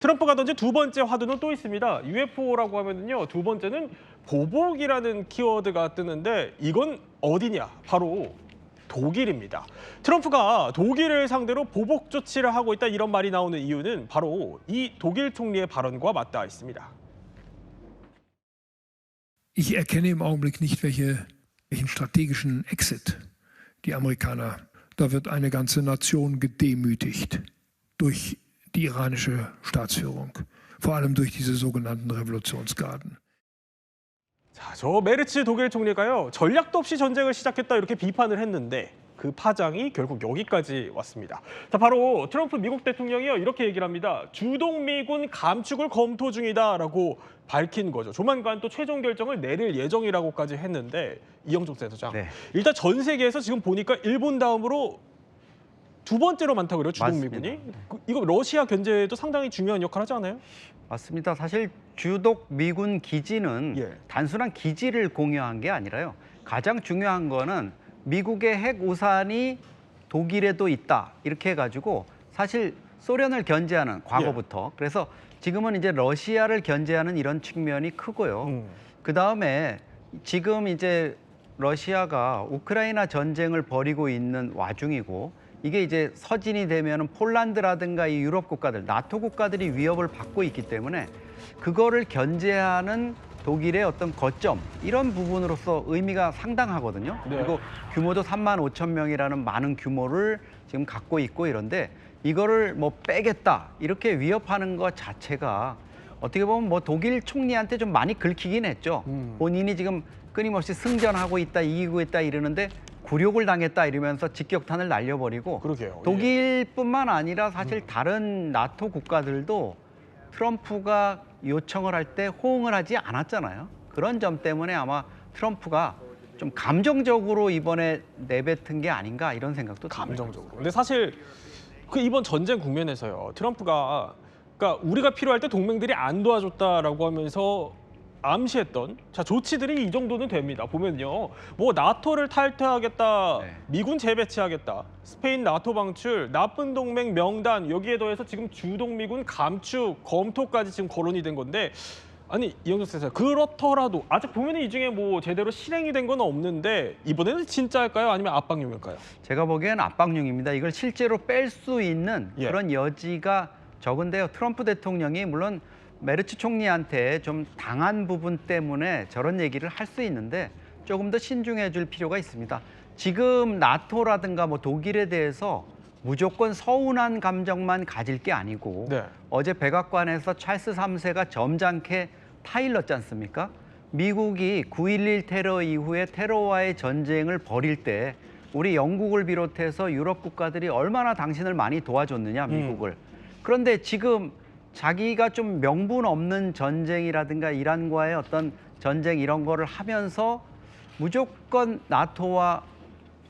트럼프가 던진 두 번째 화두는 또 있습니다. UFO라고 하면요, 두 번째는 보복이라는 키워드가 뜨는데 이건 어디냐? 바로 독일입니다. 트럼프가 독일을 상대로 보복 조치를 하고 있다 이런 말이 나오는 이유는 바로 이 독일 총리의 발언과 맞닿아 있습니다. Ich erkenne im Augenblick nicht, welchen strategischen Exit die Amerikaner. Da wird eine ganze Nation gedemütigt durch die iranische Staatsführung, vor allem durch diese sogenannten Revolutionsgarden. 자, 저 메르츠 독일 총리가요, 전략도 없이 전쟁을 시작했다 이렇게 비판을 했는데 그 파장이 결국 여기까지 왔습니다. 자, 바로 트럼프 미국 대통령이요, 이렇게 얘기를 합니다. 주동미군 감축을 검토 중이다라고 밝힌 거죠. 조만간 또 최종 결정을 내릴 예정이라고까지 했는데 이영종 센터장, 네. 일단 전 세계에서 지금 보니까 일본 다음으로 두 번째로 많다고 그래요, 주동미군이. 맞습니다. 이거 러시아 견제에도 상당히 중요한 역할을 하지 않아요? 맞습니다. 사실 주독 미군 기지는 예. 단순한 기지를 공유한 게 아니라요. 가장 중요한 거는 미국의 핵 우산이 독일에도 있다. 이렇게 해가지고 사실 소련을 견제하는 과거부터. 그래서 지금은 이제 러시아를 견제하는 이런 측면이 크고요. 그다음에 지금 이제 러시아가 우크라이나 전쟁을 벌이고 있는 와중이고 이게 이제 서진이 되면 폴란드라든가 이 유럽 국가들, 나토 국가들이 위협을 받고 있기 때문에 그거를 견제하는 독일의 어떤 거점 이런 부분으로서 의미가 상당하거든요. 네. 그리고 규모도 3만 5천 명이라는 많은 규모를 지금 갖고 있고 이런데 이거를 뭐 빼겠다 이렇게 위협하는 것 자체가 어떻게 보면 뭐 독일 총리한테 좀 많이 긁히긴 했죠. 본인이 지금 끊임없이 승전하고 있다, 이기고 있다 이러는데 굴욕을 당했다 이러면서 직격탄을 날려버리고 그러게요. 독일뿐만 아니라 사실 다른 나토 국가들도 트럼프가 요청을 할 때 호응을 하지 않았잖아요. 그런 점 때문에 아마 트럼프가 좀 감정적으로 이번에 내뱉은 게 아닌가 이런 생각도 듭니다. 감정적으로. 근데 사실 그 이번 전쟁 국면에서요, 트럼프가 그러니까 우리가 필요할 때 동맹들이 안 도와줬다라고 하면서 암시했던 조치들이 이 정도는 됩니다. 보면요, 뭐 나토를 탈퇴하겠다, 네. 미군 재배치하겠다, 스페인 나토 방출, 나쁜 동맹 명단, 여기에 더해서 지금 주동미군 감축 검토까지 지금 거론이 된 건데, 아니 이영석 선생, 그렇더라도 아직 보면은 이 중에 뭐 제대로 실행이 된 건 없는데 이번에는 진짜일까요? 아니면 압박용일까요? 제가 보기엔 압박용입니다. 이걸 실제로 뺄 수 있는 그런 여지가 적은데요. 트럼프 대통령이 물론 메르츠 총리한테 좀 당한 부분 때문에 저런 얘기를 할 수 있는데 조금 더 신중해 줄 필요가 있습니다. 지금 나토라든가 뭐 독일에 대해서 무조건 서운한 감정만 가질 게 아니고 어제 백악관에서 찰스 3세가 점잖게 타일렀지 않습니까? 미국이 9.11 테러 이후에 테러와의 전쟁을 벌일 때 우리 영국을 비롯해서 유럽 국가들이 얼마나 당신을 많이 도와줬느냐, 미국을. 그런데 지금 자기가 좀 명분 없는 전쟁이라든가 이란과의 어떤 전쟁 이런 거를 하면서 무조건 나토와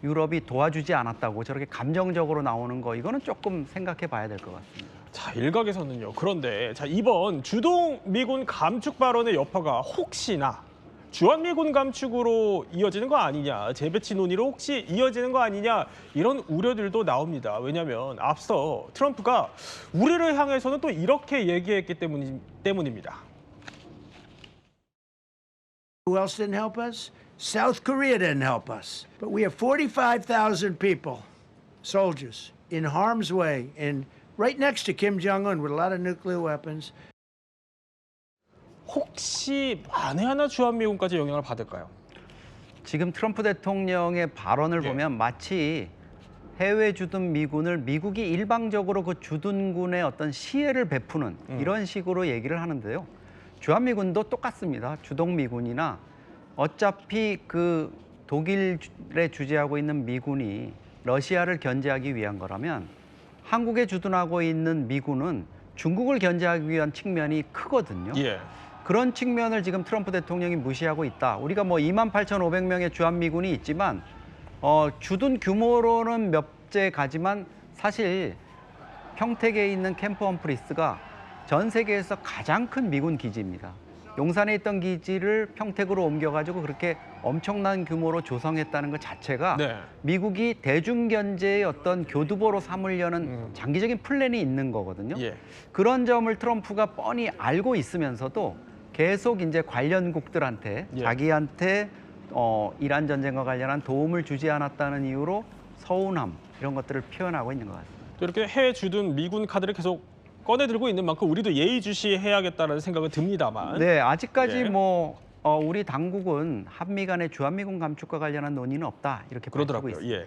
유럽이 도와주지 않았다고 저렇게 감정적으로 나오는 거, 이거는 조금 생각해 봐야 될 것 같습니다. 자, 일각에서는요. 그런데 이번 주동 미군 감축 발언의 여파가 혹시나 주한미군 감축으로 이어지는 거 아니냐, 재배치 논의로 혹시 이어지는 거 아니냐, 이런 우려들도 나옵니다. 왜냐하면 앞서 트럼프가 우리를 향해서는 또 이렇게 얘기했기 때문입니다. Who else didn't help us? South Korea didn't help us. But we have 45,000 people, soldiers, in harm's way, and right next to Kim Jong-un with a lot of nuclear weapons. 혹시 만에 하나 주한미군까지 영향을 받을까요? 지금 트럼프 대통령의 발언을 보면 마치 해외 주둔 미군을 미국이 일방적으로 그 주둔군의 어떤 시혜를 베푸는 이런 식으로 얘기를 하는데요. 주한미군도 똑같습니다. 주동미군이나 어차피 그 독일에 주재하고 있는 미군이 러시아를 견제하기 위한 거라면 한국에 주둔하고 있는 미군은 중국을 견제하기 위한 측면이 크거든요. 그런 측면을 지금 트럼프 대통령이 무시하고 있다. 우리가 뭐 28,500명의 주한미군이 있지만 주둔 규모로는 몇 째 가지만 사실 평택에 있는 캠프 험프리스가 전 세계에서 가장 큰 미군 기지입니다. 용산에 있던 기지를 평택으로 옮겨가지고 그렇게 엄청난 규모로 조성했다는 것 자체가 네. 미국이 대중 견제의 어떤 교두보로 삼으려는 장기적인 플랜이 있는 거거든요. 예. 그런 점을 트럼프가 뻔히 알고 있으면서도 계속 이제 관련국들한테 예. 자기한테 이란 전쟁과 관련한 도움을 주지 않았다는 이유로 서운함 이런 것들을 표현하고 있는 것 같습니다. 또 이렇게 해외 주둔 미군 카드를 계속 꺼내들고 있는 만큼 우리도 예의주시해야겠다는 생각은 듭니다만. 네, 아직까지 예. 우리 당국은 한미 간의 주한미군 감축과 관련한 논의는 없다 이렇게 밝히고 그러더라고요. 있습니다. 예.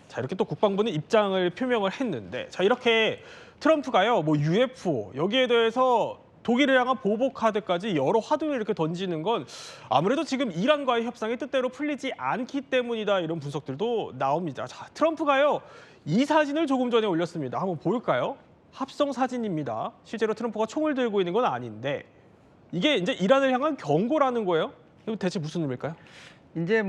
자, 이렇게 또 국방부는 입장을 표명을 했는데, 자, 이렇게 트럼프가요, 뭐 UFO 여기에 대해서 독일을 향한 보복 카드까지 여러 화두를 이렇게 던지는 건 아무래도 지금 이란과의 협상이 뜻대로 풀리지 않기 때문이다, 이런 분석들도 나옵니다. 자, 트럼프가요, 이 사진을 조금 전에 올렸습니다. 한번 볼까요? 합성 사진입니다. 실제로 트럼프가 총을 들고 있는 건 아닌데 이게 이제 이란을 향한 경고라는 거예요. 이거 대체 무슨 의미일까요? 이제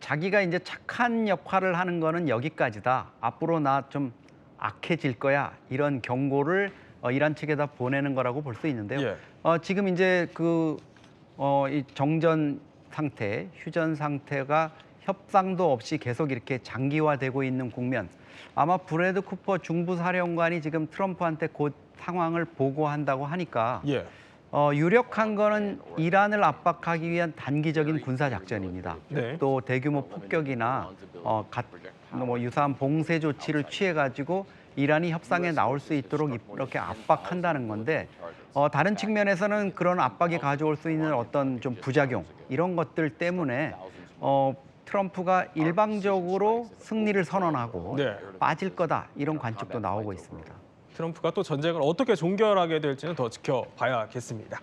자기가 이제 착한 역할을 하는 거는 여기까지다. 앞으로 나 좀 악해질 거야. 이런 경고를 이란 측에다 보내는 거라고 볼 수 있는데요. 예. 지금 이제 이 정전 상태, 휴전 상태가 협상도 없이 계속 이렇게 장기화되고 있는 국면. 아마 브래드 쿠퍼 중부사령관이 지금 트럼프한테 곧 상황을 보고한다고 하니까 예. 유력한 거는 이란을 압박하기 위한 단기적인 군사 작전입니다. 네. 또 대규모 폭격이나 유사한 봉쇄 조치를 취해 가지고 이란이 협상에 나올 수 있도록 이렇게 압박한다는 건데 다른 측면에서는 그런 압박이 가져올 수 있는 어떤 좀 부작용 이런 것들 때문에 트럼프가 일방적으로 승리를 선언하고 네. 빠질 거다 이런 관측도 나오고 있습니다. 트럼프가 또 전쟁을 어떻게 종결하게 될지는 더 지켜봐야겠습니다.